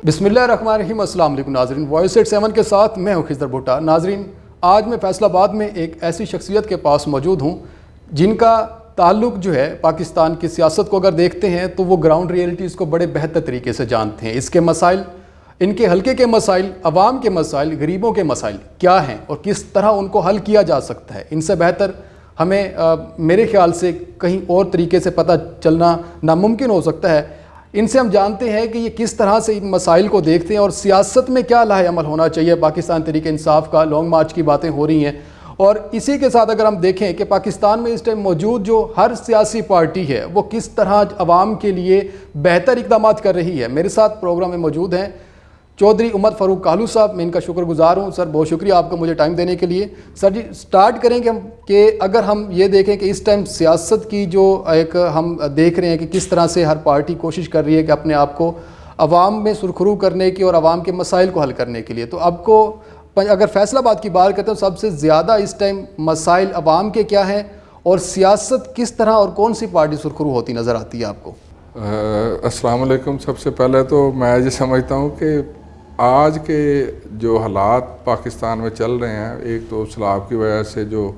بسم اللہ الرحمن الرحیم. السلام علیکم ناظرین. وائس 87 کے ساتھ میں ہوں خضر بھٹا. ناظرین, آج میں فیصل آباد میں ایک ایسی شخصیت کے پاس موجود ہوں جن کا تعلق جو ہے پاکستان کی سیاست کو اگر دیکھتے ہیں تو وہ گراؤنڈ ریئلٹیز کو بڑے بہتر طریقے سے جانتے ہیں. اس کے مسائل, ان کے حلقے کے مسائل, عوام کے مسائل, غریبوں کے مسائل کیا ہیں اور کس طرح ان کو حل کیا جا سکتا ہے, ان سے بہتر ہمیں میرے خیال سے کہیں اور طریقے سے پتہ چلنا ناممکن ہو سکتا ہے. ان سے ہم جانتے ہیں کہ یہ کس طرح سے ان مسائل کو دیکھتے ہیں اور سیاست میں کیا لاہ عمل ہونا چاہیے. پاکستان تحریک انصاف کا لانگ مارچ کی باتیں ہو رہی ہیں, اور اسی کے ساتھ اگر ہم دیکھیں کہ پاکستان میں اس ٹائم موجود جو ہر سیاسی پارٹی ہے وہ کس طرح عوام کے لیے بہتر اقدامات کر رہی ہے. میرے ساتھ پروگرام میں موجود ہیں چودھری عمر فاروق کالو صاحب. میں ان کا شکر گزار ہوں. سر, بہت شکریہ آپ کا مجھے ٹائم دینے کے لیے. سر جی, سٹارٹ کریں کہ اگر ہم یہ دیکھیں کہ اس ٹائم سیاست کی جو ایک ہم دیکھ رہے ہیں کہ کس طرح سے ہر پارٹی کوشش کر رہی ہے کہ اپنے آپ کو عوام میں سرخرو کرنے کی اور عوام کے مسائل کو حل کرنے کے لیے, تو اب کو اگر فیصل آباد کی بات کرتے ہیں سب سے زیادہ اس ٹائم مسائل عوام کے کیا ہیں اور سیاست کس طرح اور کون سی پارٹی سرخرو ہوتی نظر آتی ہے آپ کو؟ السلام علیکم. سب سے پہلے تو میں یہ سمجھتا ہوں کہ آج کے جو حالات پاکستان میں چل رہے ہیں, ایک تو سیلاب کی وجہ سے جو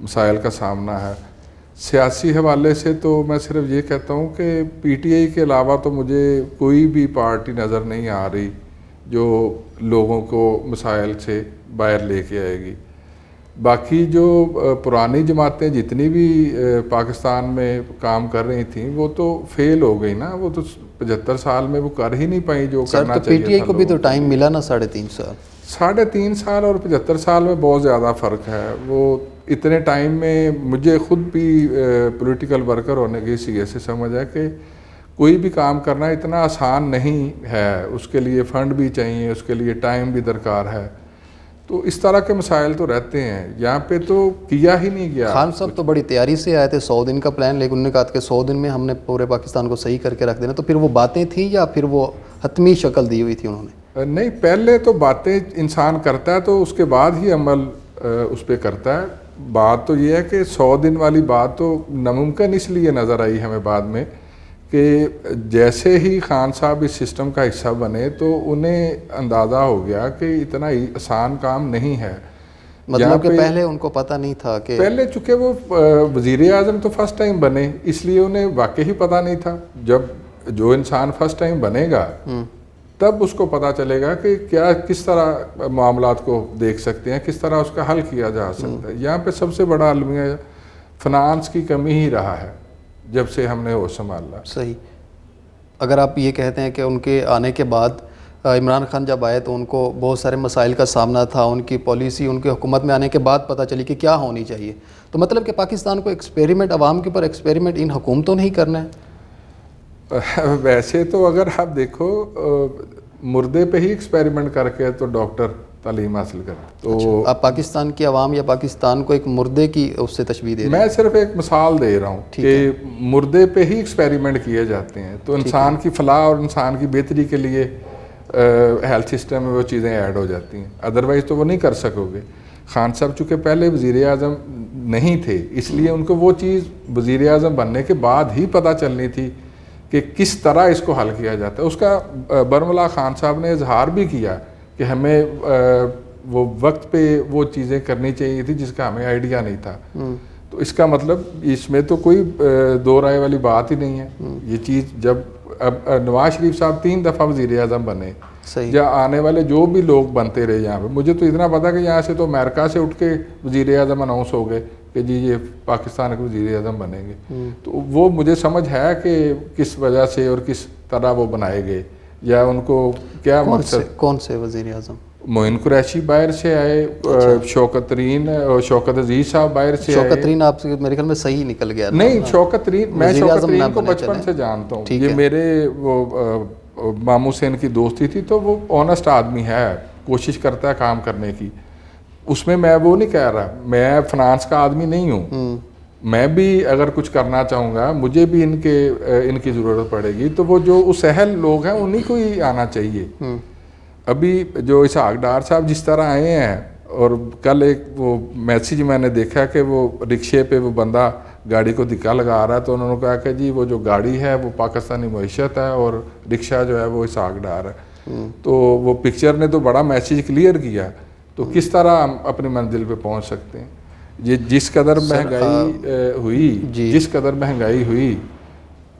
مسائل کا سامنا ہے, سیاسی حوالے سے تو میں صرف یہ کہتا ہوں کہ پی ٹی آئی کے علاوہ تو مجھے کوئی بھی پارٹی نظر نہیں آ رہی جو لوگوں کو مسائل سے باہر لے کے آئے گی. باقی جو پرانی جماعتیں جتنی بھی پاکستان میں کام کر رہی تھیں وہ تو فیل ہو گئی نا. وہ تو 75 سال میں وہ کر ہی نہیں پائیں جو کرنا چاہیے تھا. پی ٹی آئی کو بھی تو ٹائم ملا نا 3.5 سال. 3.5 سال اور 75 سال میں بہت زیادہ فرق ہے. وہ اتنے ٹائم میں مجھے خود بھی پولیٹیکل ورکر ہونے کی سی سے سمجھ ہے کہ کوئی بھی کام کرنا اتنا آسان نہیں ہے. اس کے لیے فنڈ بھی چاہیے, اس کے لیے ٹائم بھی درکار ہے. تو اس طرح کے مسائل تو رہتے ہیں. یہاں پہ تو کیا ہی نہیں گیا. خان صاحب تو بڑی تیاری سے آئے تھے, 100 دن کا پلان, لیکن انہوں نے کہا کہ 100 دن میں ہم نے پورے پاکستان کو صحیح کر کے رکھ دینا. تو پھر وہ باتیں تھیں یا پھر وہ حتمی شکل دی ہوئی تھی انہوں نے؟ نہیں, پہلے تو باتیں انسان کرتا ہے تو اس کے بعد ہی عمل اس پہ کرتا ہے. بات تو یہ ہے کہ 100 دن والی بات تو ناممکن اس لیے نظر آئی ہمیں بعد میں کہ جیسے ہی خان صاحب اس سسٹم کا حصہ بنے تو انہیں اندازہ ہو گیا کہ اتنا ہی آسان کام نہیں ہے. مطلب کہ پہلے ان کو پتہ نہیں تھا کہ پہلے چونکہ وہ وزیر اعظم تو فرسٹ ٹائم بنے, اس لیے انہیں واقعی پتہ نہیں تھا. جب جو انسان فرسٹ ٹائم بنے گا تب اس کو پتہ چلے گا کہ کیا کس طرح معاملات کو دیکھ سکتے ہیں, کس طرح اس کا حل کیا جا سکتا ہے. یہاں پہ سب سے بڑا المیہ فنانس کی کمی ہی رہا ہے جب سے ہم نے وہ سنبھالا. صحیح. اگر آپ یہ کہتے ہیں کہ ان کے آنے کے بعد عمران خان جب آئے تو ان کو بہت سارے مسائل کا سامنا تھا, ان کی پالیسی ان کے حکومت میں آنے کے بعد پتہ چلی کہ کیا ہونی چاہیے, تو مطلب کہ پاکستان کو ایکسپیریمنٹ, عوام کے اوپر ایکسپیریمنٹ ان حکومتوں نہیں کرنا ہے؟ ویسے تو اگر آپ دیکھو مردے پہ ہی ایکسپیریمنٹ کر کے تو ڈاکٹر تعلیم حاصل کریں. تو آپ پاکستان کی عوام یا پاکستان کو ایک مردے کی اس سے تشبیہ دے رہے ہیں؟ میں صرف ایک مثال دے رہا ہوں کہ مردے پہ ہی ایکسپیریمنٹ کیے جاتے ہیں. تو انسان کی فلاح اور انسان کی بہتری کے لیے ہیلتھ سسٹم میں وہ چیزیں ایڈ ہو جاتی ہیں, ادروائز تو وہ نہیں کر سکو گے. خان صاحب چونکہ پہلے وزیر اعظم نہیں تھے اس لیے ان کو وہ چیز وزیر اعظم بننے کے بعد ہی پتہ چلنی تھی کہ کس طرح اس کو حل کیا جاتا ہے. اس کا برملا خان صاحب نے اظہار بھی کیا کہ ہمیں وہ وقت پہ وہ چیزیں کرنی چاہیے تھی جس کا ہمیں آئیڈیا نہیں تھا. تو اس کا مطلب اس میں تو کوئی دو رائے والی بات ہی نہیں ہے. یہ چیز جب اب نواز شریف صاحب 3 دفعہ وزیر اعظم بنے, یا آنے والے جو بھی لوگ بنتے رہے یہاں پہ, مجھے تو اتنا پتا کہ یہاں سے تو امریکہ سے اٹھ کے وزیر اعظم اناؤنس ہو گئے کہ جی یہ پاکستان کے وزیر اعظم بنیں گے. تو وہ مجھے سمجھ ہے کہ کس وجہ سے اور کس طرح وہ بنائے گئے, یا ان کو کیا مقصد. کون سے وزیر اعظم؟ معین قریشی باہر سے آئے, شوکت ترین اور شوکت عزیز صاحب باہر سے آئے. شوکت ترین آپ سے میرے خیال میں صحیح نکل گیا. نہیں, شوکت ترین, میں شوکت ترین کو بچپن سے جانتا ہوں. یہ میرے وہ ماموں سے ان کی دوستی تھی. تو وہ آنیسٹ آدمی ہے, کوشش کرتا ہے کام کرنے کی. اس میں وہ نہیں کہہ رہا, میں فنانس کا آدمی نہیں ہوں. میں بھی اگر کچھ کرنا چاہوں گا مجھے بھی ان کی ضرورت پڑے گی. تو وہ جو اس اہل لوگ ہیں انہی کو ہی آنا چاہیے. ابھی جو اسحاق ڈار صاحب جس طرح آئے ہیں, اور کل ایک وہ میسیج میں نے دیکھا کہ وہ رکشے پہ وہ بندہ گاڑی کو دھکا لگا رہا ہے, تو انہوں نے کہا کہ جی وہ جو گاڑی ہے وہ پاکستانی معیشت ہے اور رکشہ جو ہے وہ اسحاق ڈار ہے. تو وہ پکچر نے تو بڑا میسیج کلیئر کیا، تو کس طرح ہم اپنی منزل پہ پہنچ سکتے ہیں؟ یہ جس قدر مہنگائی ہوئی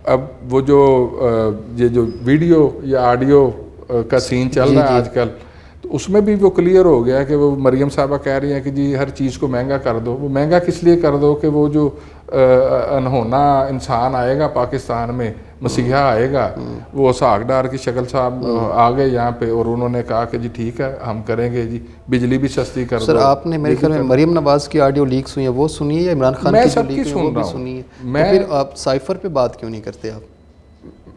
اب وہ جو ویڈیو یا آڈیو کا سین چل رہا ہے آج کل، تو اس میں بھی وہ کلیئر ہو گیا کہ وہ مریم صاحبہ کہہ رہی ہیں کہ جی ہر چیز کو مہنگا کر دو. وہ مہنگا کس لیے کر دو کہ وہ جو انہونا انسان آئے گا پاکستان میں، مسیحا آئے گا، وہ اسحاق ڈار کی شکل صاحب آ گئے یہاں پہ، اور انہوں نے کہا کہ جی ٹھیک ہے ہم کریں گے، جی بجلی بھی سستی کر دو. سر آپ نے میرے خیال میں مریم نواز کی آڈیو لیکس ہوئی ہیں وہ سنی ہے، یا عمران خان کی سب کی سن رہا سنی ہے؟ میں پھر آپ سائفر پہ بات کیوں نہیں کرتے آپ؟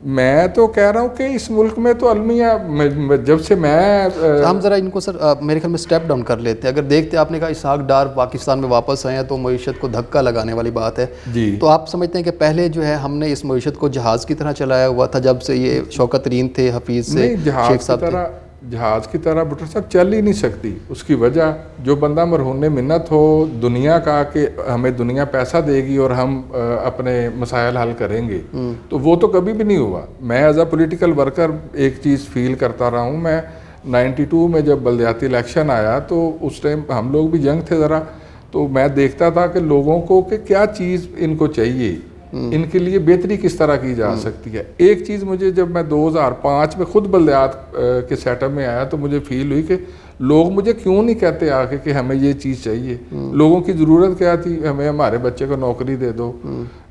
میں تو کہہ رہا ہوں کہ اس ملک میں تو المیہ جب سے میں ہم ذرا ان کو سر میرے خیال میں سٹیپ ڈاؤن کر لیتے ہیں. اگر دیکھتے آپ نے کہا اسحاق ڈار پاکستان میں واپس آئے ہیں تو معیشت کو دھکا لگانے والی بات ہے جی. تو آپ سمجھتے ہیں کہ پہلے جو ہے ہم نے اس معیشت کو جہاز کی طرح چلایا ہوا تھا جب سے یہ شوکت رین تھے، حفیظ سے شیخ صاحب تھے؟ جہاز کی طرح بٹر صاحب چل ہی نہیں سکتی. اس کی وجہ جو بندہ مرہون منت ہو دنیا کا کہ ہمیں دنیا پیسہ دے گی اور ہم اپنے مسائل حل کریں گے، تو وہ تو کبھی بھی نہیں ہوا. میں ایز اے پولیٹیکل ورکر ایک چیز فیل کرتا رہا ہوں. میں 92 میں جب بلدیاتی الیکشن آیا تو اس ٹائم ہم لوگ بھی ینگ تھے ذرا، تو میں دیکھتا تھا کہ لوگوں کو کہ کیا چیز ان کو چاہیے، ان کے لیے بہتری کس طرح کی جا سکتی ہے. ایک چیز مجھے جب میں 2005 میں خود بلدیات کے سیٹ اپ میں آیا تو مجھے فیل ہوئی کہ لوگ مجھے کیوں نہیں کہتے آ کے کہ ہمیں یہ چیز چاہیے. لوگوں کی ضرورت کیا تھی؟ ہمیں ہمارے بچے کو نوکری دے دو.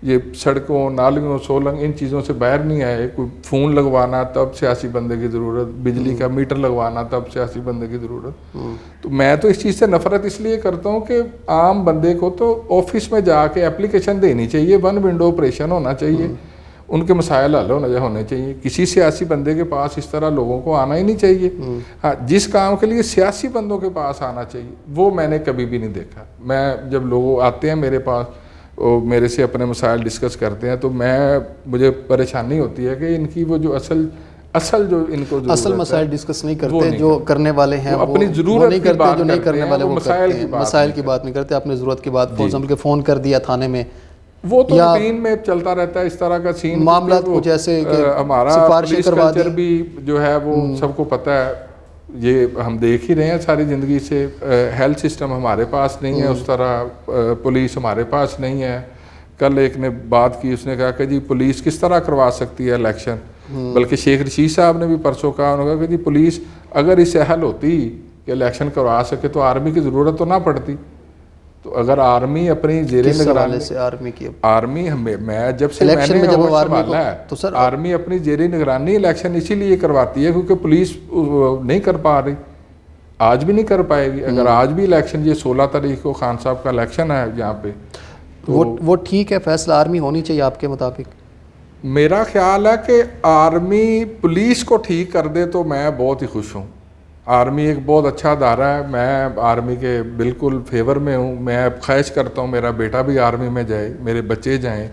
یہ سڑکوں، نالیوں، سولنگ ان چیزوں سے باہر نہیں آئے. کوئی فون لگوانا تب سیاسی بندے کی ضرورت، بجلی کا میٹر لگوانا تب سیاسی بندے کی ضرورت. تو میں تو اس چیز سے نفرت اس لیے کرتا ہوں کہ عام بندے کو تو آفس میں جا کے اپلیکیشن دینی چاہیے، ون ونڈو آپریشن ہونا چاہیے، ان کے مسائل حل ہونے چاہیے. کسی سیاسی بندے کے پاس اس طرح لوگوں کو آنا ہی نہیں چاہیے. ہاں، جس کام کے لیے سیاسی بندوں کے پاس آنا چاہیے وہ میں نے کبھی بھی نہیں دیکھا. میں جب لوگ آتے ہیں میرے پاس، وہ میرے سے اپنے مسائل ڈسکس کرتے ہیں، تو مجھے پریشانی ہوتی ہے کہ ان کی وہ جو اصل جو ان کو اصل مسائل ڈسکس نہیں کرتے. جو کرنے والے ہیں وہ اپنی ضرورت نہیں کرتے، جو نہیں کرنے والے وہ مسائل کی بات نہیں کرتے. اپنی ضرورت کی بات فار ایگزامپل کہ فون کر دیا تھانے میں، وہ تو روٹین میں چلتا رہتا ہے اس طرح کا سین. معاملات کچھ ایسے کہ ہمارا پولیس کلچر بھی جو ہے وہ سب کو پتہ ہے. یہ ہم دیکھ ہی رہے ہیں ساری زندگی سے. ہیلتھ سسٹم ہمارے پاس نہیں ہے اس طرح، پولیس ہمارے پاس نہیں ہے. کل ایک نے بات کی، اس نے کہا کہ جی پولیس کس طرح کروا سکتی ہے الیکشن، بلکہ شیخ رشید صاحب نے بھی پرسوں کہا، انہوں نے کہا کہ جی پولیس اگر اس سے حل ہوتی کہ الیکشن کروا سکے تو آرمی کی ضرورت تو نہ پڑتی. تو اگر آرمی اپنی زیر نگرانی سے آرمی میں جب سے میں نے سنبھالا ہے تو سر آرمی اپنی زیر نگرانی الیکشن اسی لیے کرواتی ہے کیونکہ پولیس نہیں کر پا رہی، آج بھی نہیں کر پائے گی. اگر آج بھی الیکشن، یہ 16 تاریخ کو خان صاحب کا الیکشن ہے یہاں پہ، وہ ٹھیک ہے، فیصلہ آرمی ہونی چاہیے آپ کے مطابق؟ میرا خیال ہے کہ آرمی پولیس کو ٹھیک کر دے تو میں بہت ہی خوش ہوں. آرمی ایک بہت اچھا ادارہ ہے، میں آرمی کے بالکل فیور میں ہوں. میں خواہش کرتا ہوں میرا بیٹا بھی آرمی میں جائے، میرے بچے جائیں.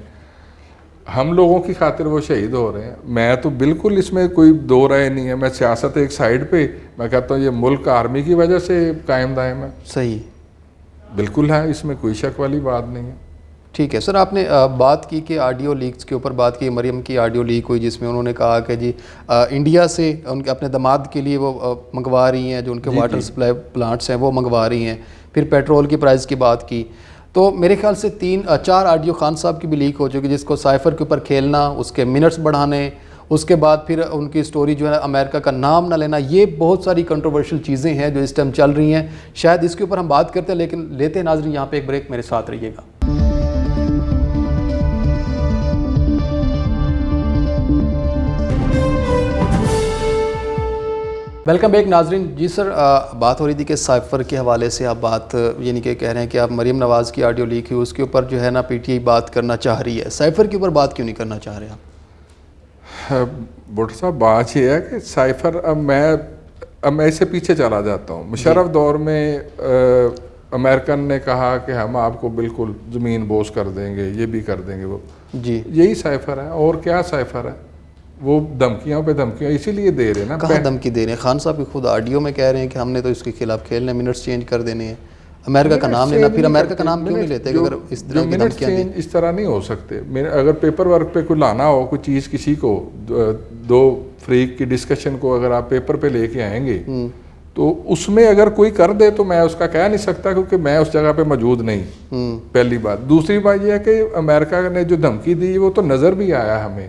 ہم لوگوں کی خاطر وہ شہید ہو رہے ہیں. میں تو بالکل اس میں کوئی دو رائے نہیں ہے. میں سیاست ایک سائیڈ پہ، میں کہتا ہوں یہ ملک آرمی کی وجہ سے قائم دائم ہے. صحیح بالکل ہے، اس میں کوئی شک والی بات نہیں ہے. ٹھیک ہے سر. آپ نے بات کی کہ آڈیو لیکس کے اوپر بات کی، مریم کی آڈیو لیک ہوئی جس میں انہوں نے کہا کہ جی انڈیا سے ان کے اپنے داماد کے لیے وہ منگوا رہی ہیں، جو ان کے واٹر سپلائی پلانٹس ہیں وہ منگوا رہی ہیں. پھر پیٹرول کی پرائز کی بات کی. تو میرے خیال سے 4 آڈیو خان صاحب کی بھی لیک ہو چکی، جس کو سائفر کے اوپر کھیلنا، اس کے منٹس بڑھانے، اس کے بعد پھر ان کی سٹوری جو ہے امریکہ کا نام نہ لینا، یہ بہت ساری کنٹروورشل چیزیں ہیں جو اس ٹائم چل رہی ہیں. شاید اس کے اوپر ہم بات کرتے ہیں، لیکن لیتے ہیں ناظرین یہاں پہ ایک بریک. میرے ساتھ رہیے گا. ویلکم بیک ناظرین. جی سر، بات ہو رہی تھی کہ سائفر کے حوالے سے آپ بات یعنی کہ کہہ رہے ہیں کہ آپ مریم نواز کی آڈیو لیک ہوئی، اس کے اوپر جو ہے نا پی ٹی آئی بات کرنا چاہ رہی ہے. سائفر کے اوپر بات کیوں نہیں کرنا چاہ رہے آپ؟ بھٹو صاحب بات یہ ہے کہ سائفر اب میں اس سے پیچھے چلا جاتا ہوں. مشرف دور میں امریکن نے کہا کہ ہم آپ کو بالکل زمین بوس کر دیں گے، یہ بھی کر دیں گے. وہ جی یہی سائفر ہے. اور کیا سائفر ہے؟ وہ دھمکیوں پہ دھمکیاں اسی لیے دے رہے ہیں نا. کہاں دھمکی دے رہے ہیں؟ خان صاحب خود آڈیو میں کہہ رہے ہیں کہ ہم نے تو اس کے خلاف کھیلنے، منٹس چینج کر دینے ہیں، امریکہ کا نام لینا. پھر امریکہ کا نام کیوں نہیں لیتے؟ اگر اس طرح کی دھمکیاں دیں اس طرح نہیں ہو سکتے. اگر پیپر ورک پہ کوئی لانا ہو کوئی چیز کسی کو 2 فریق کی ڈسکشن کو اگر آپ پیپر پہ لے کے آئیں گے تو اس میں اگر کوئی کر دے تو میں اس کا کہہ نہیں سکتا کیونکہ میں اس جگہ پہ موجود نہیں، پہلی بات۔ دوسری بات یہ ہے کہ امریکہ نے جو دھمکی دی وہ تو نظر بھی آیا ہمیں،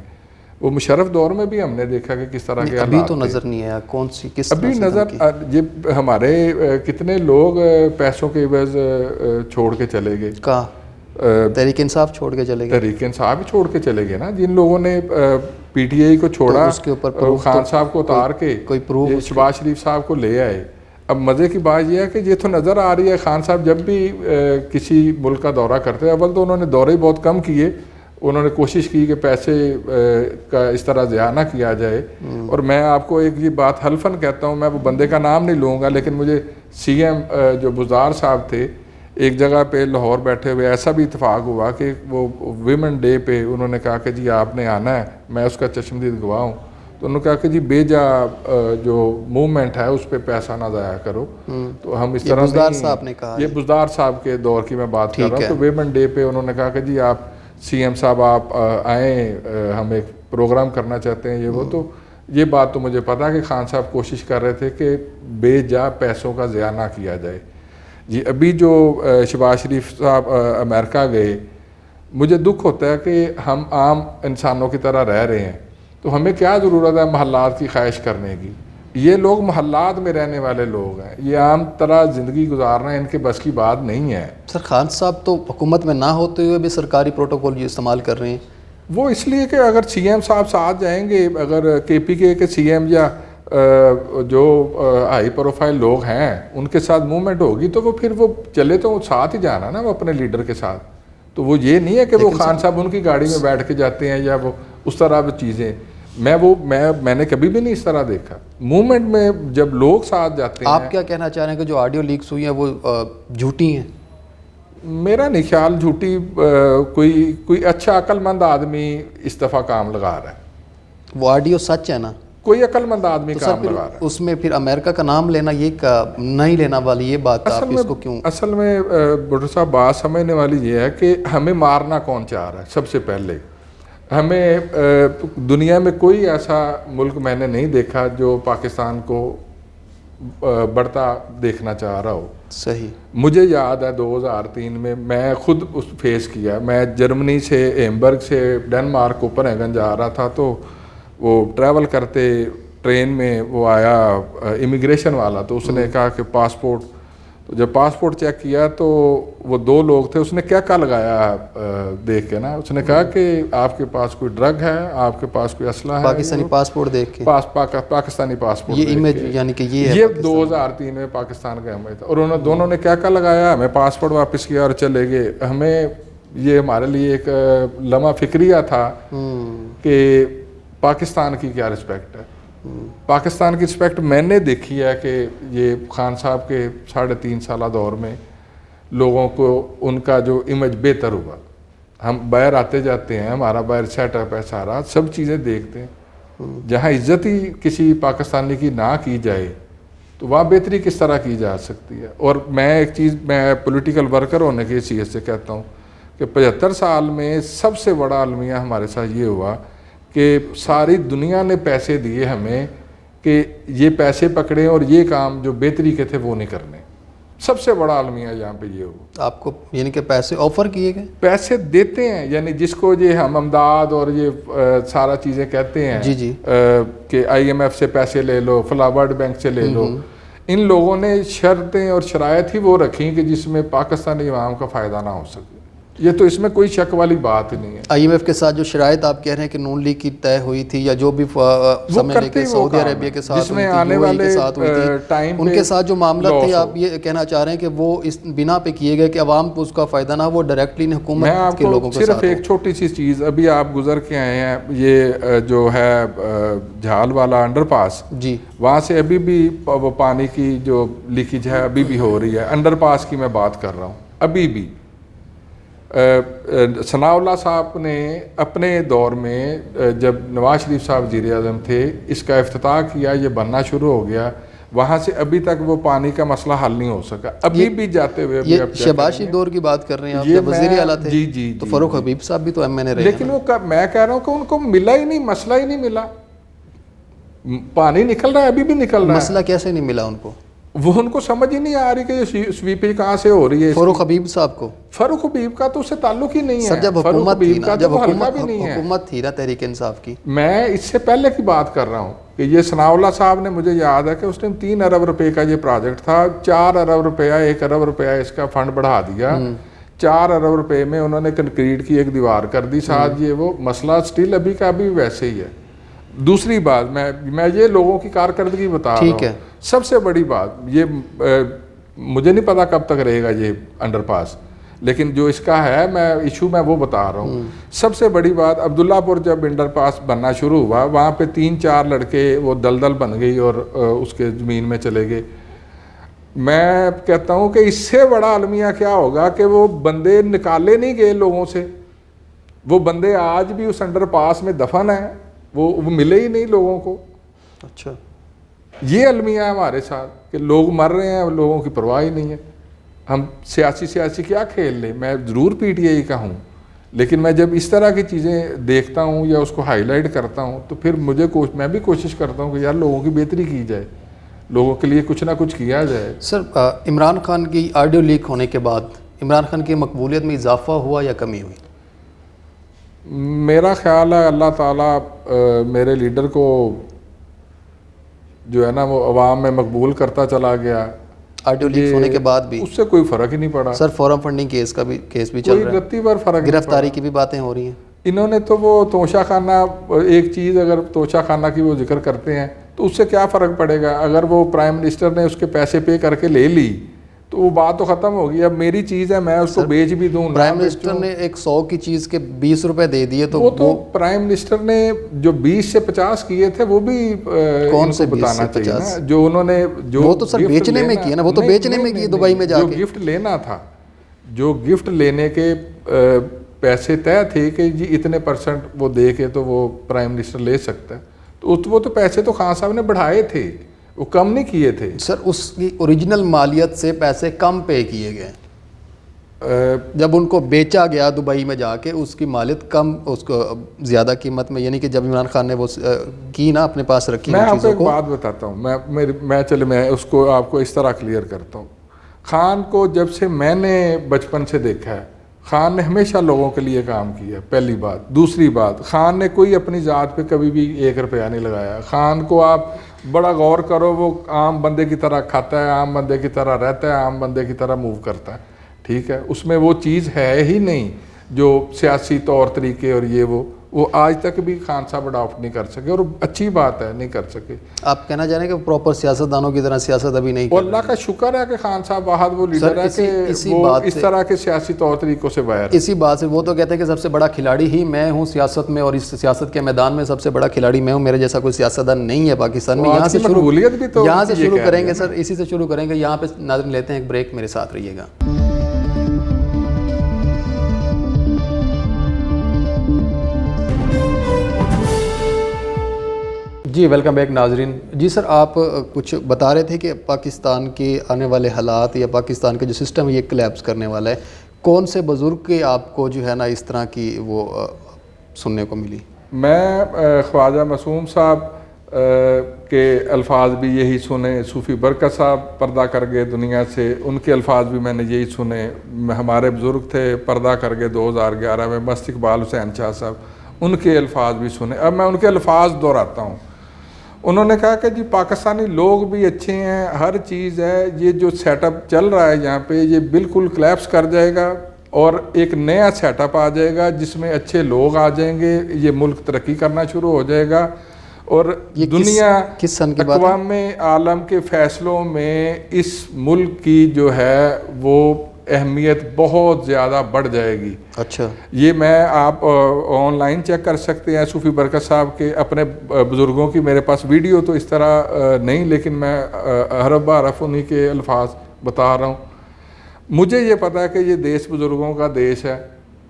وہ مشرف دور میں بھی ہم نے دیکھا کہ کس طرح کے ابھی تو نظر نہیں آیا کون سی کس ابھی نظر یہ ہمارے کتنے لوگ پیسوں کے عوض چھوڑ کے چلے گئے، کہاں تحریک انصاف چھوڑ کے چلے گئے، تحریک انصاف ہی چھوڑ کے چلے گئے نا، جن لوگوں نے پی ٹی آئی کو چھوڑا اس کے اوپر خان صاحب کو اتار کے کوئی پروف شہباز شریف صاحب کو لے آئے۔ اب مزے کی بات یہ ہے کہ یہ تو نظر آ رہی ہے خان صاحب جب بھی کسی ملک کا دورہ کرتے ہیں، اول تو انہوں نے دورے بہت کم کیے، انہوں نے کوشش کی کہ پیسے کا اس طرح ضیاع نہ کیا جائے، اور میں آپ کو ایک یہ بات حلفاً کہتا ہوں، میں وہ بندے کا نام نہیں لوں گا، لیکن مجھے سی ایم جو بزدار صاحب تھے ایک جگہ پہ لاہور بیٹھے ہوئے ایسا بھی اتفاق ہوا کہ وہ ویمن ڈے پہ انہوں نے کہا کہ جی آپ نے آنا ہے، میں اس کا چشمدید گواہ ہوں، تو انہوں نے کہا کہ جی بے جا جو موومنٹ ہے اس پہ پیسہ نہ ضائع کرو، تو ہم اس طرح بزدار صاحب نے کہا، یہ بزدار صاحب کے دور کی میں بات کر رہا ہوں، تو ویمن ڈے پہ انہوں نے کہا کہ جی آپ سی ایم صاحب آپ آئیں، ہم ایک پروگرام کرنا چاہتے ہیں، یہ وہ، تو یہ بات تو مجھے پتا کہ خان صاحب کوشش کر رہے تھے کہ بے جا پیسوں کا ضیاع نہ کیا جائے۔ جی ابھی جو شہباز شریف صاحب امریکہ گئے، مجھے دکھ ہوتا ہے کہ ہم عام انسانوں کی طرح رہ رہے ہیں، تو ہمیں کیا ضرورت ہے محلات کی خواہش کرنے کی؟ یہ لوگ محلات میں رہنے والے لوگ ہیں، یہ عام طرح زندگی گزارنا ان کے بس کی بات نہیں ہے۔ سر خان صاحب تو حکومت میں نہ ہوتے ہوئے بھی سرکاری پروٹوکول استعمال کر رہے ہیں، وہ اس لیے کہ اگر سی ایم صاحب ساتھ جائیں گے، اگر کے پی کے سی ایم یا جو ہائی پروفائل لوگ ہیں ان کے ساتھ موومنٹ ہوگی تو وہ پھر وہ چلے تو ساتھ ہی جانا نا وہ اپنے لیڈر کے ساتھ، تو وہ یہ نہیں ہے کہ وہ خان صاحب ان کی گاڑی میں بیٹھ کے جاتے ہیں یا وہ اس طرح کی چیزیں، میں نے کبھی بھی نہیں اس طرح دیکھا۔ موومنٹ میں جب لوگ ساتھ جاتے ہیں، آپ کیا کہنا چاہ رہے ہیں کہ جو آڈیو لیکس ہوئی ہیں وہ جھوٹی ہیں؟ میرا نہیں خیال جھوٹی، کوئی اچھا عقل مند آدمی اس دفعہ کام لگا رہا ہے۔ وہ آڈیو سچ ہے نا؟ کوئی عقل مند آدمی کام لگا رہا ہے، اس میں پھر امریکہ کا نام لینا یہ نہیں لینا والی یہ بات آپ اس کو کیوں؟ اصل میں بھٹو صاحب بات سمجھنے والی یہ ہے کہ ہمیں مارنا کون چاہ رہا ہے؟ سب سے پہلے ہمیں دنیا میں کوئی ایسا ملک میں نے نہیں دیکھا جو پاکستان کو بڑھتا دیکھنا چاہ رہا ہو۔ صحیح، مجھے یاد ہے 2003 میں خود اس فیس کیا، میں جرمنی سے ہیمبرگ سے ڈنمارک کوپنہیگن جا رہا تھا، تو وہ ٹریول کرتے ٹرین میں وہ آیا امیگریشن والا، تو اس نے کہا کہ پاسپورٹ، تو جب پاسپورٹ چیک کیا تو وہ 2 لوگ تھے، اس نے کیا لگایا دیکھ کے نا، اس نے کہا کہ آپ کے پاس کوئی ڈرگ ہے، آپ کے پاس کوئی اسلحہ ہے، پاکستانی پاسپورٹ دیکھ کے، پاکستانی پاسپورٹ یہ امیج یعنی کہ یہ 2003 میں پاکستان کا امیج تھا، اور انہوں دونوں نے کیا لگایا، ہمیں پاسپورٹ واپس کیا اور چلے گئے۔ ہمیں یہ ہمارے لیے ایک لمحہ فکریہ تھا کہ پاکستان کی کیا رسپیکٹ ہے۔ پاکستان کی رسپیکٹ میں نے دیکھی ہے کہ یہ خان صاحب کے 3.5 سالہ دور میں لوگوں کو ان کا جو امیج بہتر ہوا، ہم باہر آتے جاتے ہیں، ہمارا باہر سیٹ اپ ہے، سارا سب چیزیں دیکھتے ہیں، جہاں عزت ہی کسی پاکستانی کی نہ کی جائے تو وہاں بہتری کس طرح کی جا سکتی ہے۔ اور میں ایک چیز، میں پولیٹیکل ورکر ہونے کی حیثیت سے کہتا ہوں کہ 75 سال میں سب سے بڑا المیہ ہمارے ساتھ یہ ہوا کہ ساری دنیا نے پیسے دیے ہمیں کہ یہ پیسے پکڑیں اور یہ کام جو بہتری کے تھے وہ نہیں کرنے، سب سے بڑا المیہ یہاں پہ یہ ہوا۔ آپ کو یعنی کہ پیسے آفر کیے گئے؟ پیسے دیتے ہیں، یعنی جس کو یہ ہم امداد اور یہ سارا چیزیں کہتے ہیں جی کہ IMF سے پیسے لے لو، فلاں ورلڈ بینک سے لے لو، ان لوگوں نے شرطیں اور شرائط ہی وہ رکھیں کہ جس میں پاکستانی عوام کا فائدہ نہ ہو سکے۔ یہ تو اس میں کوئی شک والی بات ہی نہیں ہے۔ IMF کے ساتھ جو شرائط آپ کہہ رہے ہیں کہ نون لیگ کی طے ہوئی تھی یا جو بھی سعودی عربیہ کے ساتھ ہوئی تھی، UAE کے ساتھ ہوئی تھی، ان کے ساتھ جو معاملات تھے، آپ یہ کہنا چاہ رہے ہیں کہ وہ اس بنا پہ کیے گئے کہ عوام کو اس کا فائدہ نہ، وہ ڈائریکٹلی حکومت کے لوگوں کے ساتھ۔ صرف ایک چھوٹی سی چیز، ابھی آپ گزر کے آئے ہیں، یہ جو ہے جھال والا انڈر پاس، جی وہاں سے ابھی بھی وہ پانی کی جو لیکیج ہے ابھی بھی ہو رہی ہے، انڈر پاس کی میں بات کر رہا ہوں ابھی بھی۔ ثناء اللہ صاحب نے اپنے دور میں جب نواز شریف صاحب وزیر اعظم تھے اس کا افتتاح کیا، یہ بننا شروع ہو گیا، وہاں سے ابھی تک وہ پانی کا مسئلہ حل نہیں ہو سکا، ابھی بھی جاتے ہوئے۔ یہ شہباز شریف دور کی بات کر رہے ہیں آپ، جب وزیر اعلیٰ تھے، جی تو فاروق حبیب صاحب بھی تو MNA رہے، لیکن وہ میں کہہ رہا ہوں کہ ان کو ملا ہی نہیں، مسئلہ ہی نہیں ملا۔ پانی نکل رہا ہے, ابھی بھی نکل رہا ہے. مسئلہ کیسے نہیں ملا ان کو؟ وہ ان کو سمجھ ہی نہیں آ رہی کہ یہ سویپیج کہاں سے ہو رہی ہے. فاروق حبیب صاحب کو, فاروق حبیب کا تو اس سے تعلق ہی نہیں ہے. سر جب حکومت تھی نا, جب حکومت تھی نا تحریک انصاف کی, میں اس سے پہلے کی بات کر رہا ہوں کہ یہ ثناء اللہ صاحب نے, مجھے یاد ہے کہ اس نے 3 ارب روپے کا یہ پروجیکٹ تھا, 4 ارب روپیہ 1 ارب روپیہ اس کا فنڈ بڑھا دیا, 4 ارب روپے میں انہوں نے کنکریٹ کی ایک دیوار کر دی ساتھ. یہ وہ مسئلہ سٹل ابھی کا ابھی ویسے ہی ہے. دوسری بات, میں یہ لوگوں کی کارکردگی بتا رہا ہوں. سب سے بڑی بات یہ, مجھے نہیں پتا کب تک رہے گا یہ انڈر پاس, لیکن جو اس کا ہے میں ایشو میں وہ بتا رہا ہوں. سب سے بڑی بات, عبداللہ پور جب انڈر پاس بننا شروع ہوا, وہاں پہ 3-4 لڑکے وہ دلدل بن گئی اور اس کے زمین میں چلے گئے. میں کہتا ہوں کہ اس سے بڑا المیہ کیا ہوگا کہ وہ بندے نکالے نہیں گئے لوگوں سے, وہ بندے آج بھی اس انڈر پاس میں دفن ہیں, وہ ملے ہی نہیں لوگوں کو. اچھا, یہ المیہ ہے ہمارے ساتھ کہ لوگ مر رہے ہیں, لوگوں کی پرواہ ہی نہیں ہے. ہم سیاسی کیا کھیل لیں. میں ضرور پی ٹی آئی کا ہوں, لیکن میں جب اس طرح کی چیزیں دیکھتا ہوں یا اس کو ہائی لائٹ کرتا ہوں تو پھر میں بھی کوشش کرتا ہوں کہ یار لوگوں کی بہتری کی جائے, لوگوں کے لیے کچھ نہ کچھ کیا جائے. سر عمران خان کی آڈیو لیک ہونے کے بعد عمران خان کی مقبولیت میں اضافہ ہوا یا کمی ہوئی؟ میرا خیال ہے اللہ تعالیٰ میرے لیڈر کو جو ہے نا وہ عوام میں مقبول کرتا چلا گیا. آڈیو لیک ہونے کے بعد بھی اس سے کوئی فرق ہی نہیں پڑا. سر فورم فنڈنگ کیس بھی چل رہا ہے, رتی بھر فرق, گرفتاری کی بھی باتیں ہو رہی ہیں. انہوں نے تو وہ توشہ خانہ, ایک چیز اگر توشہ خانہ کی وہ ذکر کرتے ہیں تو اس سے کیا فرق پڑے گا. اگر وہ پرائم منسٹر نے اس کے پیسے پے کر کے لے لی تو وہ بات تو ختم ہوگی. اب میری چیز ہے, میں اس کو بیچ بھی دوں. پرائم منسٹر نے ایک 100 کی چیز کے 20 روپے دے دیے تو وہ پرائم منسٹر نے جو 20 سے 50 کیے تھے وہ بھی کون سے بتانا چاہیے نا, جو انہوں نے وہ تو سر بیچنے میں کیا نا, وہ تو بیچنے میں کی دبئی میں جا کے. جو گفٹ لینا تھا, جو گفٹ لینے کے پیسے طے تھے کہ جی اتنے % وہ دے کے تو وہ پرائم منسٹر لے سکتا ہے, تو وہ تو پیسے تو خان صاحب نے بڑھائے تھے, وہ کم نہیں کیے تھے. سر اس کی اوریجنل مالیت سے پیسے کم پے کیے گئے. جب ان کو بیچا گیا دبئی میں جا کے, اس کی مالیت کم, اس کو زیادہ قیمت میں, یعنی کہ جب عمران خان نے وہ کی نا اپنے پاس رکھی. میں آپ کو ایک بات بتاتا ہوں, میں اس کو آپ کو اس طرح کلیئر کرتا ہوں. خان کو جب سے میں نے بچپن سے دیکھا ہے, خان نے ہمیشہ لوگوں کے لیے کام کیا, پہلی بات. دوسری بات, خان نے کوئی اپنی ذات پہ کبھی بھی 1 روپیہ نہیں لگایا. خان کو آپ بڑا غور کرو, وہ عام بندے کی طرح کھاتا ہے, عام بندے کی طرح رہتا ہے, عام بندے کی طرح موو کرتا ہے, ٹھیک ہے. اس میں وہ چیز ہے ہی نہیں جو سیاسی طور طریقے اور یہ وہ آج تک بھی خان صاحب اڈاپٹ نہیں کر سکے, اور اچھی بات ہے نہیں کر سکے. آپ کہنا چاہیں کہ پراپر سیاستدانوں کی طرح سیاست ابھی نہیں, اور اللہ کا شکر ہے کہ خان صاحب واحد وہ لیڈر ہے کہ وہ اس طرح کے سیاسی طور طریقوں سے باہر. اسی بات سے وہ تو کہتے ہیں کہ سب سے بڑا کھلاڑی ہی میں ہوں سیاست میں, اور اس سیاست کے میدان میں سب سے بڑا کھلاڑی میں ہوں, میرے جیسا کوئی سیاستدان نہیں ہے پاکستان میں. یہاں سے شروع کریں گے سر, اسی سے شروع کریں گے. یہاں پہ ناظرین لیتے ہیں ایک بریک, میرے ساتھ رہیے گا. جی ویلکم بیک ناظرین. جی سر آپ کچھ بتا رہے تھے کہ پاکستان کے آنے والے حالات یا پاکستان کا جو سسٹم ہے یہ کلیپس کرنے والا ہے. کون سے بزرگ کے آپ کو جو ہے نا اس طرح کی وہ سننے کو ملی؟ میں خواجہ معصوم صاحب کے الفاظ بھی یہی سنے, صوفی برکت صاحب پردہ کر گئے دنیا سے, ان کے الفاظ بھی میں نے یہی سنے. ہمارے بزرگ تھے پردہ کر گئے 2011 میں, مست اقبال حسین شاہ صاحب, ان کے الفاظ بھی سنے. اب میں ان کے الفاظ دہراتا ہوں. انہوں نے کہا کہ جی پاکستانی لوگ بھی اچھے ہیں, ہر چیز ہے, یہ جو سیٹ اپ چل رہا ہے یہاں پہ یہ بالکل کلیپس کر جائے گا اور ایک نیا سیٹ اپ آ جائے گا جس میں اچھے لوگ آ جائیں گے, یہ ملک ترقی کرنا شروع ہو جائے گا, اور دنیا اقوام عالم کے فیصلوں میں اس ملک کی جو ہے وہ اہمیت بہت زیادہ بڑھ جائے گی. اچھا, یہ میں آپ آن لائن چیک کر سکتے ہیں. صوفی برکت صاحب کے اپنے بزرگوں کی میرے پاس ویڈیو تو اس طرح نہیں, لیکن میں حرف بحرف انہی کے الفاظ بتا رہا ہوں. مجھے یہ پتا ہے کہ یہ دیش بزرگوں کا دیش ہے,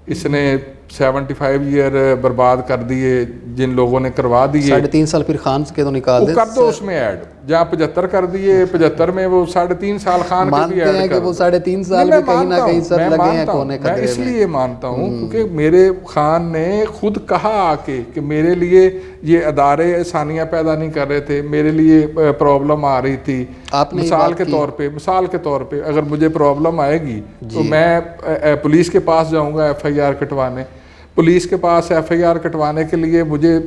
اس نے 75 ایئر برباد کر دیے جن لوگوں نے کروا دیے, 3.5 سال پھر خان کے تو نکال دے, کر دو اس میں ایڈ, جہاں 75 کر دیے 75 میں وہ 3.5 سال خان کے بھی ایڈ کر, وہ 3.5 سال بھی کہیں نہ کہیں سر لگے ہیں کونے میں اس لیے مانتا ہوں کیونکہ میرے خان نے خود کہا آ کے کہ میرے لیے یہ ادارے آسانیاں پیدا نہیں کر رہے تھے, میرے لیے پرابلم آ رہی تھی. مثال کے طور پہ اگر مجھے پرابلم آئے گی تو میں پولیس کے پاس جاؤں گا FIR کٹوانے, پولیس کے پاس FIR کٹوانے کے لیے مجھے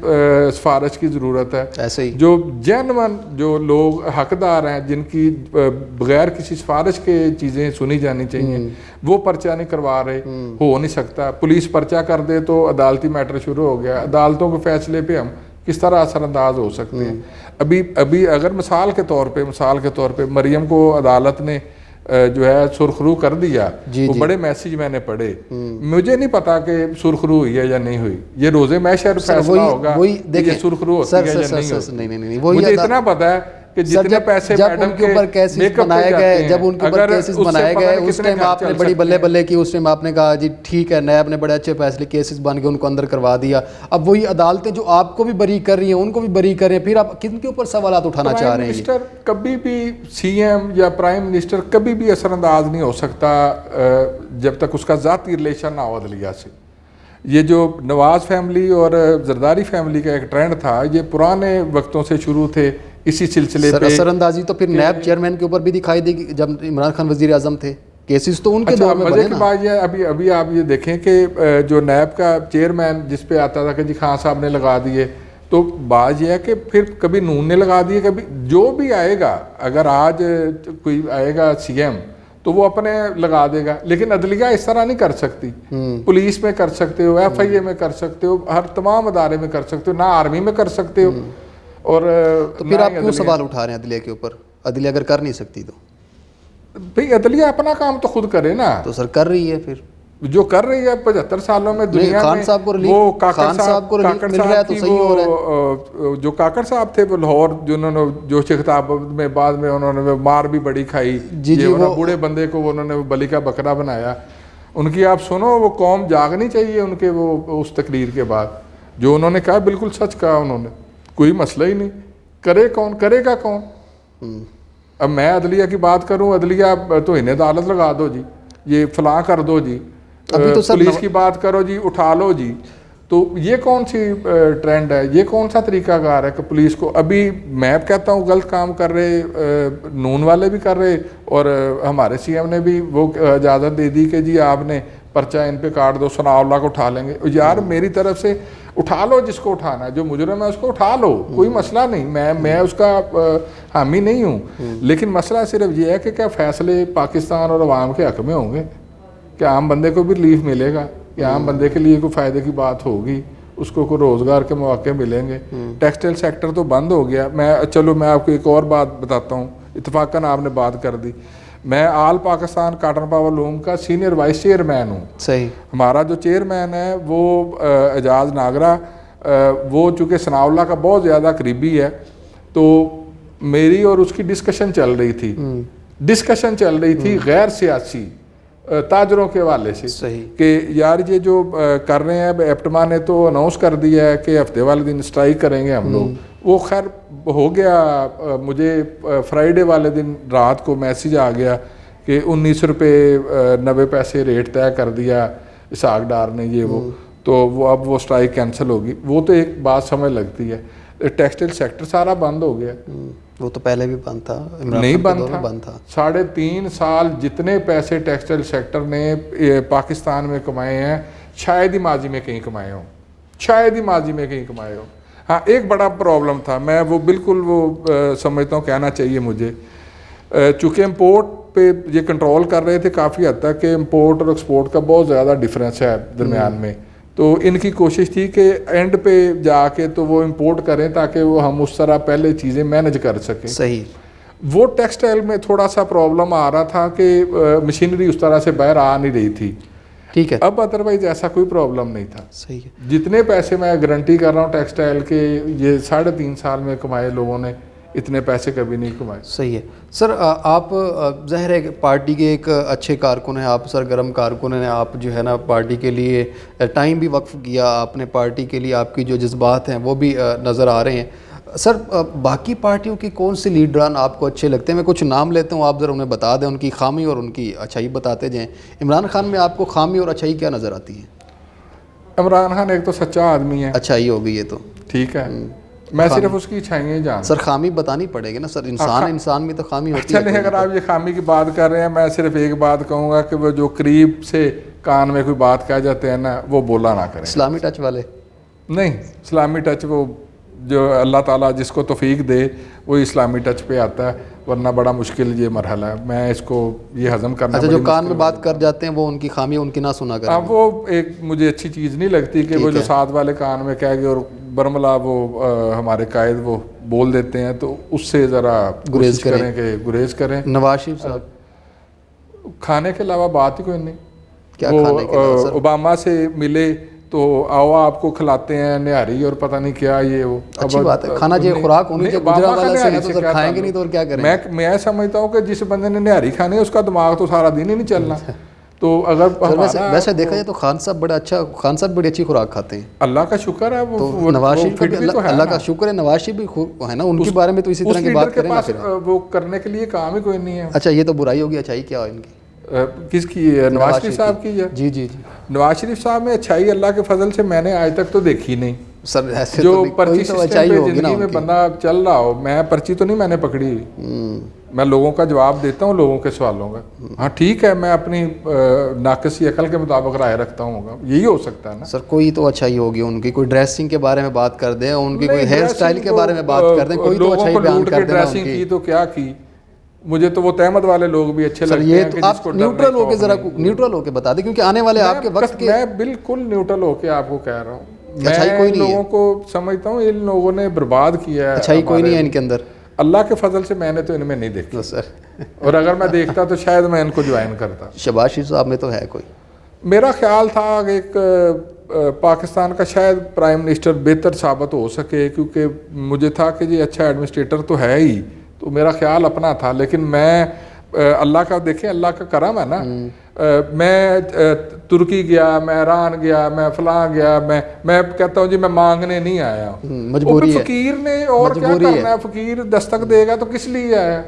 سفارش کی ضرورت ہے. ایسے ہی جو جینون جو لوگ حقدار ہیں جن کی بغیر کسی سفارش کے چیزیں سنی جانی چاہیے وہ پرچہ نہیں کروا رہے, ہو نہیں سکتا. پولیس پرچہ کر دے تو عدالتی میٹر شروع ہو گیا, عدالتوں کے فیصلے پہ ہم کس طرح اثر انداز ہو سکتے ہیں. ابھی اگر مثال کے طور پہ مریم کو عدالت نے جو ہے سرخرو کر دیا, وہ بڑے میسیج میں نے پڑھے, مجھے نہیں پتا کہ سرخرو ہوئی ہے یا نہیں ہوئی, یہ روزے محشر فیصلہ ہوگا یہ سرخرو ہوتی ہے یا نہیں ہوتی. مجھے اتنا پتا ہے کہ جتنے پیسے جب ان کے اوپر کیسز بنائے گئے, جب ان کے اوپر کیسز بنائے گئے اس ٹائم آپ نے بڑی بلے بلے کی, اس ٹائم آپ نے کہا جی ٹھیک ہے نیب نے بڑے اچھے فیصلے کیسز بن کے ان کو اندر کروا دیا. اب وہی عدالتیں جو آپ کو بھی بری کر رہی ہیں ان کو بھی بری کر رہے ہیں, پھر آپ کن کے اوپر سوالات اٹھانا چاہ رہے ہیں؟ منسٹر کبھی بھی CM یا پرائم منسٹر کبھی بھی اثر انداز نہیں ہو سکتا جب تک اس کا ذاتی ریلیشن نہ ہو عدلیہ سے. یہ جو نواز فیملی اور زرداری فیملی کا ایک ٹرینڈ تھا یہ پرانے وقتوں سے شروع تھے. اسی سلسلے پہ اثر اندازی تو پھر نیب چیئرمین کے اوپر بھی دکھائی دی جب عمران خان وزیر اعظم تھے, کیسز تو ان کے دور میں بنے نا. بات یہ ابھی آپ یہ دیکھیں کہ جو نیب کا چیئرمین جس پہ آتا تھا کہ جی خان صاحب نے لگا دیے, تو بات یہ ہے کہ پھر کبھی نون نے لگا دیے, کبھی جو بھی آئے گا, اگر آج کوئی آئے گا CM تو وہ اپنے لگا دے گا, لیکن عدلیہ اس طرح نہیں کر سکتی. پولیس میں کر سکتے ہو, FIA میں کر سکتے ہو, ہر تمام ادارے میں کر سکتے ہو, نہ آرمی میں کر سکتے ہو. اور تو پھر آپ کیوں سوال اٹھا رہے ہیں عدلیہ کے اوپر؟ عدلیہ اگر کر نہیں سکتی تو بھئی عدلیہ اپنا کام تو خود کرے نا. تو سر کر رہی ہے, پھر جو کر رہی ہے 75 سالوں میں دنیا خان صاحب کو وہ خان صاحب کو مل رہا ہے تو صحیح ہو رہا ہے. جو کاکڑ صاحب تھے وہ لاہور جنہوں نے جو خطاب میں بعد میں انہوں نے مار بھی بڑی کھائی, وہ بوڑھے بندے کو انہوں نے بلی کا بکرا بنایا, ان کی آپ سنو, وہ قوم جاگنی چاہیے ان کے وہ اس تقریر کے بعد جو انہوں نے کہا بالکل سچ کہا انہوں نے, کوئی مسئلہ ہی نہیں. کرے کون, کرے گا کون؟ اب میں عدلیہ کی بات کروں, عدلیہ تو انہیں عدالت لگا دو جی, یہ فلاں کر دو جی, پولیس کی بات کرو جی اٹھا لو جی. تو یہ کون سی ٹرینڈ ہے, یہ کون سا طریقہ کار ہے کہ پولیس کو ابھی میں کہتا ہوں غلط کام کر رہے, نون والے بھی کر رہے, اور ہمارے CM نے بھی وہ اجازت دے دی کہ جی آپ نے پرچہ ان پہ کاٹ دو, ثناء اللہ کو اٹھا لیں گے. یار میری طرف سے اٹھا لو جس کو اٹھانا ہے, جو مجرم ہے اس کو اٹھا لو, کوئی مسئلہ نہیں, میں اس کا حامی نہیں ہوں. لیکن مسئلہ صرف یہ ہے کہ کیا فیصلے پاکستان اور عوام کے حق میں ہوں گے, کہ عام بندے کو بھی ریلیف ملے گا, کہ عام بندے کے لیے کوئی فائدے کی بات ہوگی, اس کو کوئی روزگار کے مواقع ملیں گے. ٹیکسٹائل سیکٹر تو بند ہو گیا. چلو میں آپ کو ایک اور بات بتاتا ہوں, اتفاقاً آپ نے بات کر دی, میں آل پاکستان کاٹن پاور لوم کا سینئر وائس چیئرمین ہوں. صحیح. ہمارا جو چیئرمین ہے وہ اعجاز ناگرہ, وہ چونکہ ثناء اللہ کا بہت زیادہ قریبی ہے, تو میری اور اس کی ڈسکشن چل رہی تھی غیر سیاسی تاجروں کے حوالے سے, کہ یار یہ جو کر رہے ہیں, ایپٹما نے تو اناؤنس کر دیا ہے کہ ہفتے والے دن اسٹرائک کریں گے ہم لوگ. وہ خیر ہو گیا, مجھے فرائیڈے والے دن رات کو میسیج آ گیا کہ 19 روپے 90 پیسے ریٹ طے کر دیا اسحاق ڈار نے, یہ وہ, تو وہ اب وہ اسٹرائک کینسل ہوگی. وہ تو ایک بات سمجھ لگتی ہے. ٹیکسٹائل سیکٹر سارا بند ہو گیا. وہ تو پہلے بھی بند تھا, نہیں بند تھا. 3.5 سال جتنے پیسے ٹیکسٹائل سیکٹر نے پاکستان میں کمائے ہیں شاید ہی ماضی میں کہیں کمائے ہوں, ہاں ایک بڑا پرابلم تھا, میں وہ بالکل وہ سمجھتا ہوں کہنا چاہیے مجھے, چونکہ امپورٹ پہ یہ کنٹرول کر رہے تھے کافی حد تک, کہ امپورٹ اور ایکسپورٹ کا بہت زیادہ ڈفرینس ہے درمیان میں, تو ان کی کوشش تھی کہ اینڈ پہ جا کے تو وہ امپورٹ کریں تاکہ وہ ہم اس طرح پہلے چیزیں مینج کر سکیں. صحیح. وہ ٹیکسٹائل میں تھوڑا سا پرابلم آ رہا تھا کہ مشینری اس طرح سے باہر آ نہیں رہی تھی. ٹھیک ہے. اب ادروائز ایسا کوئی پرابلم نہیں تھا. صحیح ہے. جتنے پیسے میں گارنٹی کر رہا ہوں ٹیکسٹائل کے یہ 3.5 سال میں کمائے لوگوں نے, اتنے پیسے کبھی نہیں کمائے. صحیح ہے سر. آپ ظاہر ہے کہ پارٹی کے ایک اچھے کارکن ہیں آپ, سرگرم کارکن ہیں آپ, جو ہے نا پارٹی کے لیے ٹائم بھی وقف کیا آپ نے, پارٹی کے لیے آپ کی جو جذبات ہیں وہ بھی نظر آ رہے ہیں. سر باقی پارٹیوں کے کون سے لیڈران آپ کو اچھے لگتے ہیں؟ میں کچھ نام لیتا ہوں, آپ ذرا انہیں بتا دیں, ان کی خامی اور ان کی اچھائی بتاتے جائیں. عمران خان میں آپ کو خامی اور اچھائی کیا نظر آتی ہے؟ عمران خان ایک تو سچا آدمی ہے. اچھائی ہو گئی ہے تو ٹھیک ہے, میں صرف اس کی اچھائیاں جانتا. سر خامی بتانی پڑے گی نا سر, انسان میں تو خامی ہوتی ہے. چلیں اگر آپ یہ خامی کی بات کر رہے ہیں, میں صرف ایک بات کہوں گا کہ وہ جو قریب سے کان میں کوئی بات کہہ جاتے ہیں نا, وہ بولا نہ کریں. اسلامی ٹچ والے نہیں, اسلامی ٹچ وہ جو اللہ تعالیٰ جس کو توفیق دے وہ اسلامی ٹچ پہ آتا ہے, ورنہ بڑا مشکل یہ مرحلہ ہے. میں اس کو یہ ہضم کرنا. اچھا, جو کان میں بات کر جاتے ہیں وہ ان کی خامی ان کی نہ سنا کریں. اب وہ ایک مجھے اچھی چیز نہیں لگتی کہ وہ جو ساتھ والے کان میں کہہ گئے اور برملا وہ ہمارے قائد وہ بول دیتے ہیں, تو اس سے ذرا گریز کریں کہ گریز کریں. نواز شریف صاحب کھانے کے علاوہ بات ہی کوئی نہیں. کیا کھانے کے علاوہ سر؟ اوباما سے ملے تو آؤ آپ کو کھلاتے ہیں نہاری اور پتہ نہیں کیا یہ وہ. اچھی بات ہے, کھانا جو خوراک ہونی جو گجرا والا سے ہے تو سر کھائیں گے نہیں تو اور کیا کریں. میں سمجھتا ہوں کہ جس بندے نے نہاری کھانی ہے اس کا دماغ تو سارا دن ہی نہیں چلنا. تو اگر ویسے دیکھا جائے تو خان صاحب بڑا اچھا, خان صاحب بڑی اچھی خوراک کھاتے ہیں. اللہ کا شکر ہے. وہ نواز شریف اللہ کا شکر ہے, نواز شریف بھی ہے نا, ان کے بارے میں تو اسی طرح کی بات کریں نا. وہ کرنے کے لیے کام ہی کوئی نہیں ہے. اچھا, یہ تو برائی ہوگی, اچھائی کیا ہے ان کی؟ کس کی؟ نواز شریف صاحب کی. جی جی جی, نواز شریف صاحب میں اچھائی اللہ کے فضل سے میں نے آج تک تو دیکھی نہیں. سر ایسے جو پرچی سسٹم پہ زندگی میں بندہ چل رہا ہو, میں پرچی تو نہیں میں نے پکڑی, میں لوگوں کا جواب دیتا ہوں لوگوں کے سوالوں کا. ہاں ٹھیک ہے, میں اپنی ناقصی عقل کے مطابق رائے رکھتا ہوں, یہی ہو سکتا ہے نا. سر کوئی تو اچھائی ہوگی ان کی, کوئی ڈریسنگ کے بارے میں بات کر دیں, ان کی کوئی ہیئر سٹائل کے بارے میں بات کر دیں, کوئی تو اچھائی بیان کر دیں. ڈریسنگ کی تو کیا کی, مجھے تو وہ تحمد والے لوگ بھی اچھے لگتے ہیں کہ جس کو نیوٹرل ہو کے ذرا نیوٹرل ہو کے بتا دیں, کیونکہ آنے والے آپ کے وقت کے. میں بالکل نیوٹرل ہو کے آپ کو کہہ رہا ہوں, میں ان لوگوں کو سمجھتا ہوں ان لوگوں نے برباد کیا ہے. اچھائی کوئی نہیں ہے ان کے اندر, اللہ کے فضل سے میں نے تو ان میں نہیں دیکھا سر, اور اگر میں دیکھتا تو شاید میں ان کو جوائن کرتا. شہباز شریف صاحب میں تو ہے کوئی. میرا خیال تھا کہ ایک پاکستان کا شاید پرائم منسٹر بہتر ثابت ہو سکے, کیونکہ مجھے تھا کہ یہ اچھا ایڈمنسٹریٹر تو ہے ہی, تو میرا خیال اپنا تھا. لیکن میں اللہ کا دیکھیں, اللہ کا کرم ہے نا, میں ترکی گیا, میں ایران گیا, میں فلاں گیا, میں کہتا ہوں جی میں مانگنے نہیں آیا ہوں. مجبوری ہے, فقیر نے اور کیا کرنا ہے, فقیر دستک دے گا تو کس لیے آیا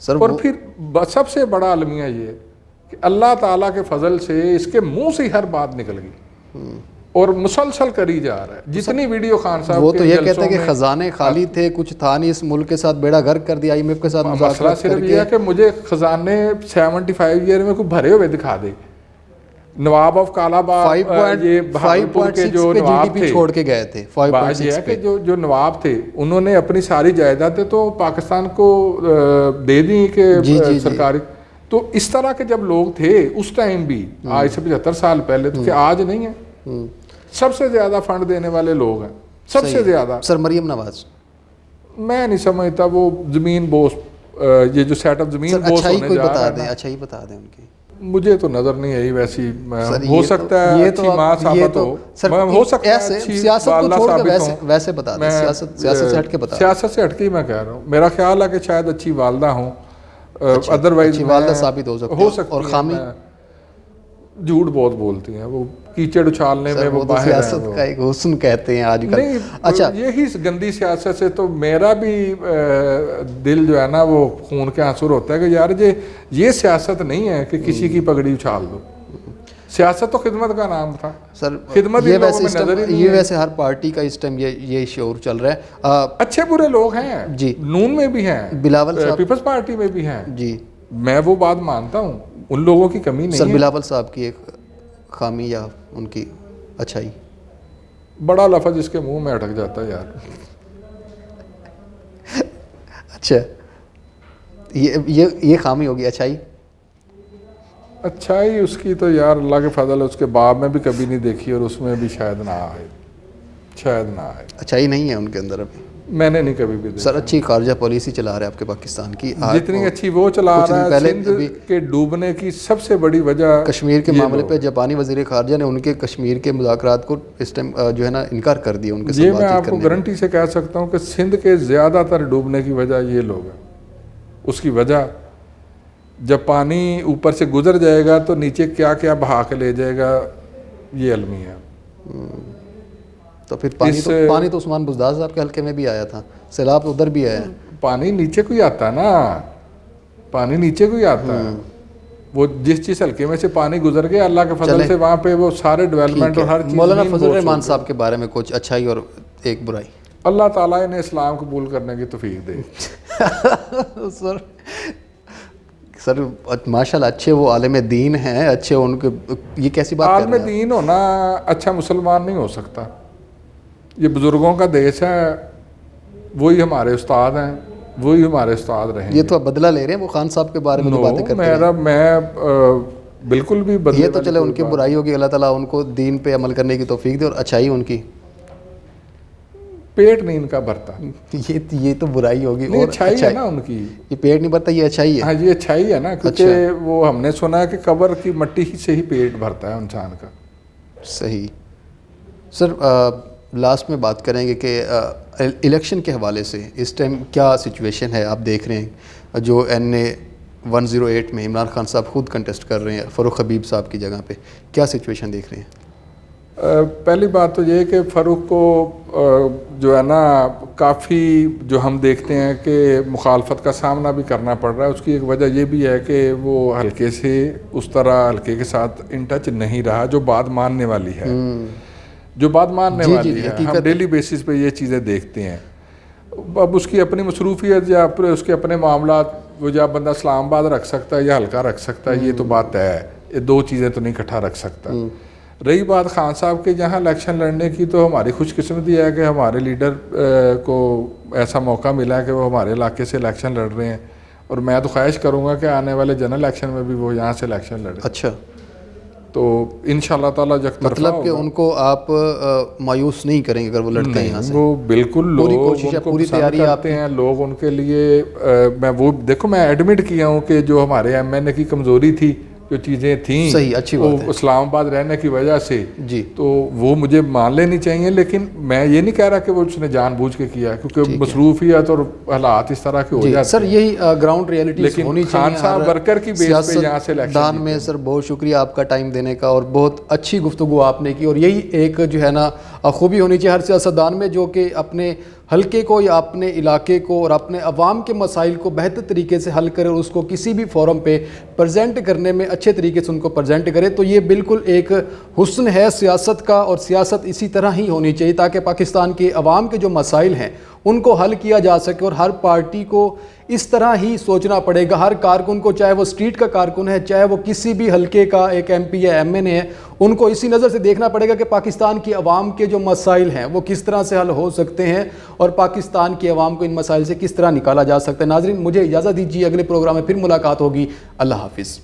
سر. اور پھر سب سے بڑا المیہ یہ کہ اللہ تعالیٰ کے فضل سے اس کے منہ سے ہر بات نکل گئی اور مسلسل کری جا رہا ہے. جتنی ویڈیو خان صاحب وہ تو یہ کہتے ہیں کہ خزانے خالی تھے, کچھ تھا نہیں, اس ملک کے ساتھ بیڑا گرک کر دیا, IMF کے ساتھ مسئلہ صرف یہ ہے کہ مجھے خزانے 75 ایئر میں کوئی بھرے ہوئے دکھا دے. نواب آف کالا باغ یہ بہاولپور کے جو نواب تھے چھوڑ کے گئے تھے, بات یہ ہے کہ جو نواب تھے انہوں نے اپنی ساری جائیدادیں تو پاکستان کو دے دیں کہ سرکاری. تو اس طرح کے جب لوگ تھے اس ٹائم بھی, آج سے 75 سال پہلے, تو کہ آج نہیں ہے. سب سے زیادہ فنڈ دینے والے لوگ ہیں, سب سے زیادہ. سر مریم نواز میں نہیں سمجھتا وہ زمین بوس, یہ جو سیٹ اپ زمین بوس ہونے جا رہا ہے. اچھائی بتا دیں ان کی, مجھے تو نظر نہیں آئی ویسی. ہو سکتا ہے اچھی ماں ثابت ہو, ہو سکتا ہے سیاست کو چھوڑ کے ویسے بتا دیں, سیاست سے ہٹ کے بتا. سیاست سے ہٹ کے ہی میں کہہ رہا ہوں, میرا خیال ہے کہ شاید اچھی والدہ ہوں, ادروائز والدہ ثابت ہو سکتی ہے. اور خامی جھوٹ بہت بولتی ہیں, وہ کیچڑ اچھالنے میں وہ باہر ہیں. سیاست کا ایک حسن کہتے ہیں آج کل. اچھا, یہی گندی سیاست سے تو میرا بھی دل جو ہے نا وہ خون کے آنسر ہوتا ہے کہ یار یہ سیاست نہیں ہے کہ کسی کی پگڑی اچھال دو. سیاست تو خدمت کا نام تھا سر, خدمت یہ ویسے ہر پارٹی کا اس ٹائم یہ شعور چل رہا ہے. اچھے برے لوگ ہیں جی, نون میں بھی ہیں, بلاول صاحب پیپلز پارٹی میں بھی ہیں جی, میں وہ بات مانتا ہوں, ان لوگوں کی کمی نہیں ہے. سر بلاول صاحب کی ایک خامی یا ان کی اچھائی, بڑا لفظ اس کے منہ میں اٹک جاتا ہے یار. اچھا, یہ خامی ہوگی. اچھائی اس کی تو یار اللہ کے فضل ہے, اس کے باب میں بھی کبھی نہیں دیکھی اور اس میں بھی شاید نہ آئے. اچھائی نہیں ہے ان کے اندر ابھی. میں نے نہیں کبھی بھی دیکھا. سر اچھی خارجہ پالیسی چلا رہا ہے آپ کے پاکستان کی, جتنی اچھی وہ چلا رہا ہے. سندھ کے ڈوبنے کی سب سے بڑی وجہ کشمیر کے معاملے پہ جاپانی وزیر خارجہ نے ان کے کشمیر کے مذاکرات کو اس ٹائم جو ہے نا انکار کر دیا ان کے ساتھ. یہ میں آپ کو گارنٹی سے کہہ سکتا ہوں کہ سندھ کے زیادہ تر ڈوبنے کی وجہ یہ لوگ ہیں. اس کی وجہ جب پانی اوپر سے گزر جائے گا تو نیچے کیا کیا بہا کے لے جائے گا, یہ علمی ہے. تو پھر پانی تو عثمان بزدار صاحب کے حلقے میں بھی آیا تھا, سیلاب ادھر بھی آیا ہے. پانی نیچے کو ہی آتا ہے نا, پانی نیچے کو ہی آتا ہے. وہ جس حلقے میں سے پانی گزر گیا اللہ کے فضل سے وہاں پہ وہ سارے ڈیولپمنٹ اور ہر چیز. مولانا فضل الرحمان صاحب کے بارے میں کچھ اچھائی اور ایک برائی. اللہ تعالیٰ نے اسلام قبول کرنے کی توفیق دے. سر ماشاء اللہ اچھے وہ عالم دین ہیں, اچھے ان کے, یہ کیسی بات عالم دین ہونا اچھا مسلمان نہیں ہو سکتا. یہ بزرگوں کا دیش ہے, وہی ہمارے استاد ہیں, وہی ہمارے استاد رہے ہیں. یہ تو بدلہ لے رہے ہیں وہ خان صاحب کے بارے میں باتیں کرتے ہیں. میں بالکل بھی بدلہ, یہ تو چلے ان کی برائی ہوگی, اللہ تعالیٰ ان کو دین پہ عمل کرنے کی توفیق دے, اور اچھائی ان کی پیٹ نہیں ان کا بھرتا. یہ تو برائی ہوگی, اور اچھائی ہے نا ان کی. یہ پیٹ نہیں بھرتا, یہ اچھائی ہے. ہاں یہ اچھائی ہے نا, کیونکہ وہ ہم نے سنا ہے کہ قبر کی مٹی ہی سے ہی پیٹ بھرتا ہے انسان کا. صحیح. سر لاسٹ میں بات کریں گے کہ الیکشن کے حوالے سے اس ٹائم کیا سچویشن ہے. آپ دیکھ رہے ہیں جو NA 108 میں عمران خان صاحب خود کنٹیسٹ کر رہے ہیں فاروق حبیب صاحب کی جگہ پہ, کیا سچویشن دیکھ رہے ہیں؟ پہلی بات تو یہ کہ فاروق کو جو ہے نا کافی جو ہم دیکھتے ہیں کہ مخالفت کا سامنا بھی کرنا پڑ رہا ہے. اس کی ایک وجہ یہ بھی ہے کہ وہ حلقے سے اس طرح حلقے کے ساتھ ان ٹچ نہیں رہا جو بات ماننے والی ہے. جو بات ماننے والی ہے ہم ڈیلی بیسس پہ یہ چیزیں دیکھتے ہیں. اب اس کی اپنی مصروفیت یا اس کے اپنے معاملات, وہ جب بندہ اسلام آباد رکھ سکتا ہے یا حلقہ رکھ سکتا ہے, یہ تو بات ہے, یہ دو چیزیں تو نہیں اکٹھا رکھ سکتا. رہی بات خان صاحب کے جہاں الیکشن لڑنے کی, تو ہماری خوش قسمتی ہے کہ ہمارے لیڈر کو ایسا موقع ملا ہے کہ وہ ہمارے علاقے سے الیکشن لڑ رہے ہیں, اور میں تو خواہش کروں گا کہ آنے والے جنرل الیکشن میں بھی وہ یہاں سے الیکشن لڑیں. اچھا, تو انشاءاللہ تعالیٰ مطلب کہ ان کو آپ مایوس نہیں کریں گے اگر وہ لڑتے ہیں یہاں سے؟ وہ بالکل لوگ کوشش ہے, پوری تیاری کرتے ہیں لوگ ان کے لیے. میں وہ دیکھو میں ایڈمٹ کیا ہوں کہ جو ہمارے MNA کی کمزوری تھی, جو چیزیں تھیں صحیح اچھی بات ہے اسلام آباد رہنے کی وجہ سے, جی تو وہ مجھے مان لینی چاہیے. لیکن میں یہ نہیں کہہ رہا کہ وہ اس نے جان بوجھ کے کیا, کیونکہ مصروفیت اور حالات اس طرح کے ہو جاتے ہیں. سر یہی گراؤنڈ ریئلٹی ہونی چاہیے. خان صاحب ورکر کی بیس پہ یہاں سے دان میں سر بہت شکریہ آپ کا ٹائم دینے کا, اور بہت اچھی گفتگو آپ نے کی. اور یہی ایک جو ہے نا خوبی ہونی چاہیے ہر سیاستدان میں, جو کہ اپنے حلقے کو یا اپنے علاقے کو اور اپنے عوام کے مسائل کو بہتر طریقے سے حل کرے, اور اس کو کسی بھی فورم پہ پریزنٹ کرنے میں اچھے طریقے سے ان کو پریزنٹ کرے. تو یہ بالکل ایک حسن ہے سیاست کا, اور سیاست اسی طرح ہی ہونی چاہیے تاکہ پاکستان کے عوام کے جو مسائل ہیں ان کو حل کیا جا سکے. اور ہر پارٹی کو اس طرح ہی سوچنا پڑے گا, ہر کارکن کو, چاہے وہ اسٹریٹ کا کارکن ہے, چاہے وہ کسی بھی حلقے کا ایک MP یا MNA ہے, ان کو اسی نظر سے دیکھنا پڑے گا کہ پاکستان کی عوام کے جو مسائل ہیں وہ کس طرح سے حل ہو سکتے ہیں, اور پاکستان کی عوام کو ان مسائل سے کس طرح نکالا جا سکتا ہے. ناظرین مجھے اجازت دیجیے, اگلے پروگرام میں پھر ملاقات ہوگی. اللہ حافظ.